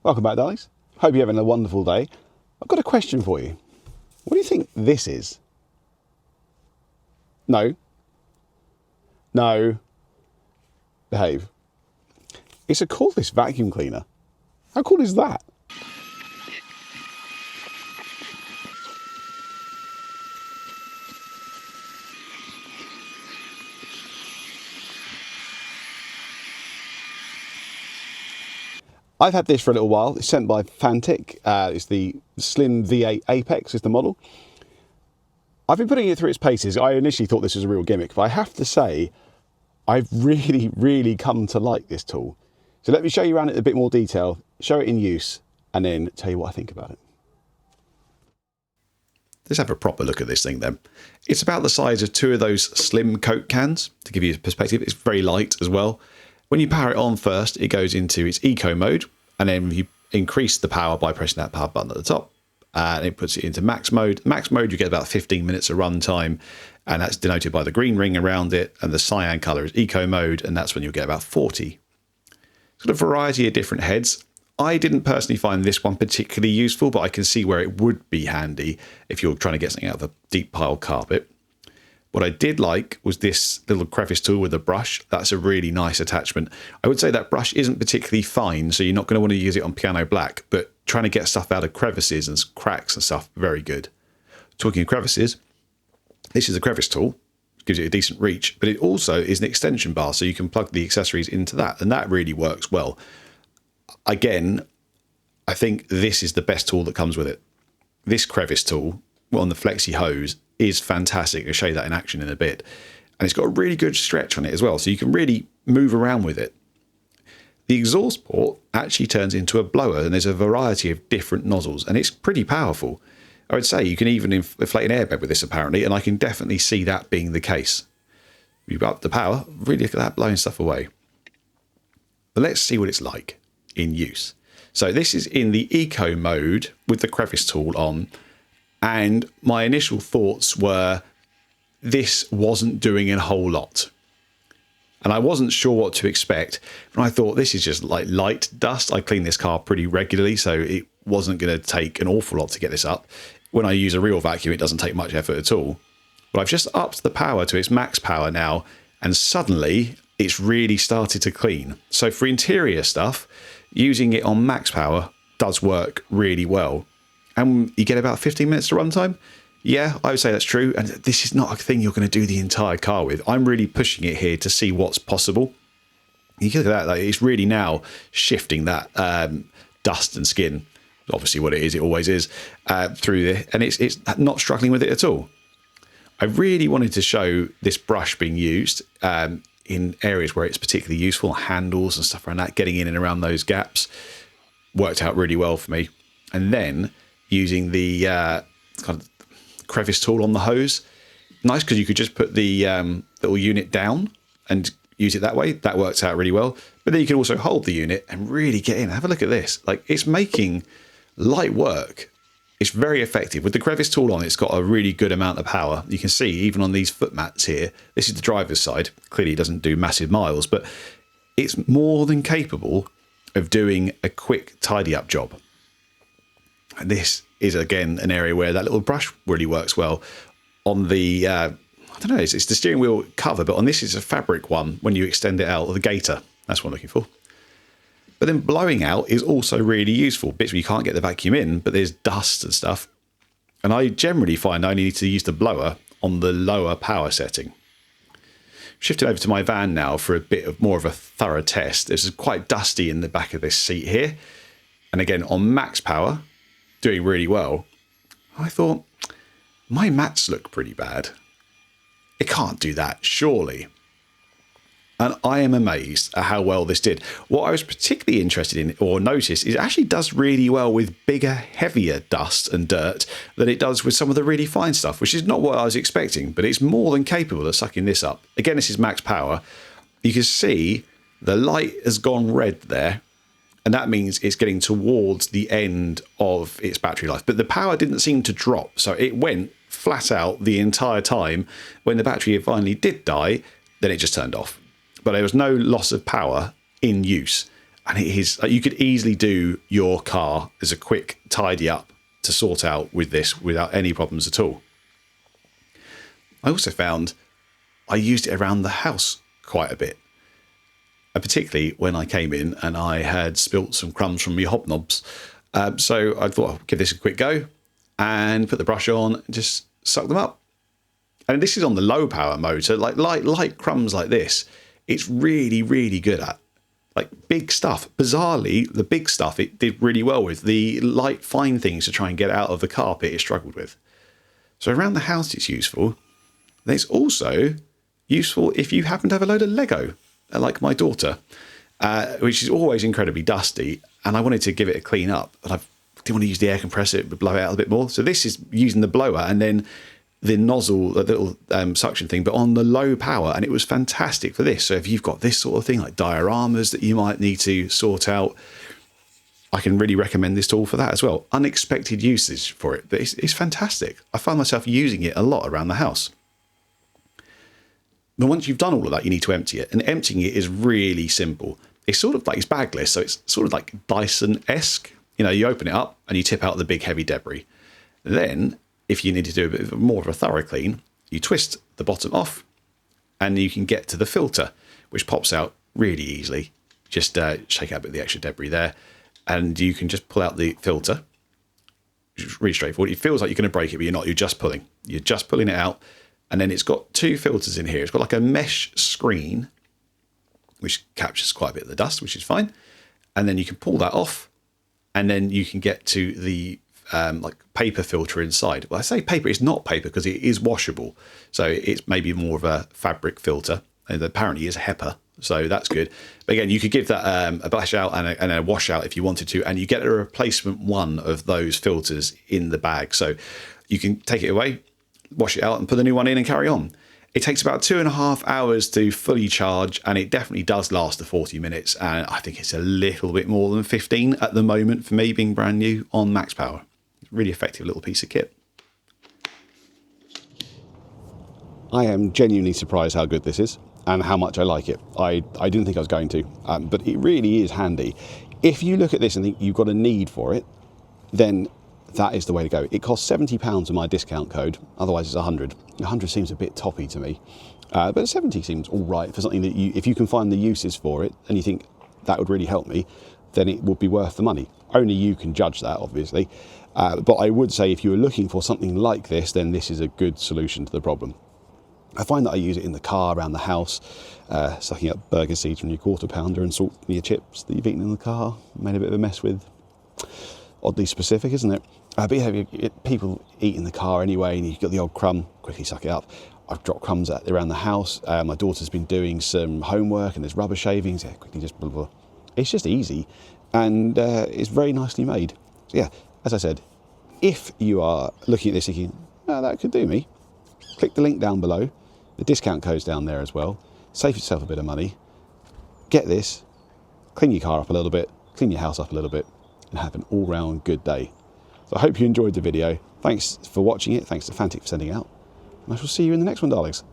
Welcome back, darlings. Hope you're having a wonderful day. I've got a question for you. What do you think this is? No. No. Behave. It's a cordless vacuum cleaner. How cool is that? I've had this for a little while. It's sent by Fanttik. It's the Slim V8 Apex is the model. I've been putting it through its paces. I initially thought this was a real gimmick, but I have to say, I've really come to like this tool. So let me show you around it in a bit more detail, show it in use, and then tell you what I think about it. Let's have a proper look at this thing then. It's about the size of two of those slim Coke cans, to give you a perspective. It's very light as well. When you power it on first, it goes into its eco mode, and then you increase the power by pressing that power button at the top, and it puts it into max mode. Max mode, you get about 15 minutes of run time, and that's denoted by the green ring around it, and the cyan color is eco mode, and that's when you'll get about 40. It's got a variety of different heads. I didn't personally find this one particularly useful, but I can see where it would be handy if you're trying to get something out of a deep pile carpet. What I did like was this little crevice tool with a brush. That's a really nice attachment. I would say that brush isn't particularly fine, so you're not going to want to use it on piano black, but trying to get stuff out of crevices and cracks and stuff, very good. Talking of crevices, this is a crevice tool. It gives you a decent reach, but it also is an extension bar, so you can plug the accessories into that, and that really works well. Again, I think this is the best tool that comes with it. This crevice tool on the flexi hose is fantastic. I'll show you that in action in a bit. And it's got a really good stretch on it as well, so you can really move around with it. The exhaust port actually turns into a blower, and there's a variety of different nozzles, and it's pretty powerful. I would say you can even inflate an airbag with this apparently, and I can definitely see that being the case. You've got the power, really look at that blowing stuff away. But let's see what it's like in use. So this is in the eco mode with the crevice tool on, and my initial thoughts were this wasn't doing a whole lot, and I wasn't sure what to expect. And I thought this is just like light dust. I clean this car pretty regularly, so it wasn't going to take an awful lot to get this up. When I use a real vacuum, it doesn't take much effort at all. But I've just upped the power to its max power now, and suddenly it's really started to clean. So for interior stuff, using it on max power does work really well. And you get about 15 minutes to runtime. Yeah, I would say that's true. And this is not a thing you're going to do the entire car with. I'm really pushing it here to see what's possible. You can look at that, like it's really now shifting that dust and skin, obviously what it is, it always is, through there. And it's not struggling with it at all. I really wanted to show this brush being used in areas where it's particularly useful, handles and stuff around that, getting in and around those gaps. Worked out really well for me. And then using the kind of crevice tool on the hose. Nice, because you could just put the little unit down and use it that way. That works out really well. But then you can also hold the unit and really get in. Have a look at this. Like, it's making light work. It's very effective. With the crevice tool on, it's got a really good amount of power. You can see even on these foot mats here, this is the driver's side. Clearly it doesn't do massive miles, but it's more than capable of doing a quick tidy up job. And this is, again, an area where that little brush really works well. On the, I don't know, it's the steering wheel cover, but on this is a fabric one when you extend it out, or the gaiter. That's what I'm looking for. But then blowing out is also really useful. Bits where you can't get the vacuum in, but there's dust and stuff. And I generally find I only need to use the blower on the lower power setting. Shifting over to my van now for a bit of more of a thorough test. This is quite dusty in the back of this seat here. And again, on max power, doing really well. I thought, my mats look pretty bad. It can't do that, surely. And I am amazed at how well this did. What I was particularly interested in or noticed is it actually does really well with bigger, heavier dust and dirt than it does with some of the really fine stuff, which is not what I was expecting, but it's more than capable of sucking this up. Again, this is max power. You can see the light has gone red there, and that means it's getting towards the end of its battery life. But the power didn't seem to drop, so it went flat out the entire time. When the battery finally did die, then it just turned off. But there was no loss of power in use. And it is, you could easily do your car as a quick tidy up to sort out with this without any problems at all. I also found I used it around the house quite a bit. And particularly when I came in and I had spilt some crumbs from my hobnobs. So I thought I'll give this a quick go and put the brush on and just suck them up. And this is on the low power mode. So like light crumbs like this, it's really, really good at. Like big stuff. Bizarrely, the big stuff it did really well with. The light, fine things to try and get out of the carpet it struggled with. So around the house it's useful. And it's also useful if you happen to have a load of Lego, like my daughter, which is always incredibly dusty. And I wanted to give it a clean up. And I didn't want to use the air compressor, it would blow it out a bit more. So this is using the blower and then the nozzle, the little suction thing, but on the low power, and it was fantastic for this. So if you've got this sort of thing, like dioramas that you might need to sort out, I can really recommend this tool for that as well. Unexpected usage for it, but it's fantastic. I find myself using it a lot around the house. But once you've done all of that, you need to empty it, and emptying it is really simple. It's sort of like, it's bagless, so it's sort of like Dyson-esque. You know, you open it up and you tip out the big heavy debris. Then, if you need to do a bit more of a thorough clean, you twist the bottom off and you can get to the filter, which pops out really easily. Just shake out a bit of the extra debris there and you can just pull out the filter. It's really straightforward. It feels like you're going to break it, but you're not. You're just pulling. You're just pulling it out. And then it's got two filters in here. It's got like a mesh screen, which captures quite a bit of the dust, which is fine. And then you can pull that off and then you can get to the like paper filter inside. Well, I say paper, it's not paper because it is washable. So it's maybe more of a fabric filter, and apparently is HEPA. So that's good. But again, you could give that a bash out and a wash out if you wanted to, and you get a replacement one of those filters in the bag. So you can take it away, wash it out and put a new one in and carry on. It takes about 2.5 hours to fully charge, and it definitely does last the 40 minutes. And I think it's a little bit more than 15 at the moment for me, being brand new on max power. Really effective little piece of kit. I am genuinely surprised how good this is and how much I like it. I didn't think I was going to, but it really is handy. If you look at this and think you've got a need for it, then that is the way to go. It costs £70 with my discount code, otherwise it's 100. 100 seems a bit toppy to me, but 70 seems all right for something that if you can find the uses for it and you think that would really help me, then it would be worth the money. Only you can judge that, obviously. But I would say if you were looking for something like this, then this is a good solution to the problem. I find that I use it in the car, around the house, sucking up burger seeds from your quarter pounder and salt from your chips that you've eaten in the car, made a bit of a mess with. Oddly specific, isn't it? But yeah, people eat in the car anyway, and you've got the odd crumb, quickly suck it up. I've dropped crumbs around the house. My daughter's been doing some homework and there's rubber shavings. Yeah, quickly just blah, blah. It's just easy, and it's very nicely made. So yeah, as I said, if you are looking at this thinking, oh, that could do me, click the link down below. The discount code's down there as well. Save yourself a bit of money. Get this, clean your car up a little bit, clean your house up a little bit, and have an all-round good day. So I hope you enjoyed the video. Thanks for watching it. Thanks to Fanttik for sending it out. And I shall see you in the next one, darlings.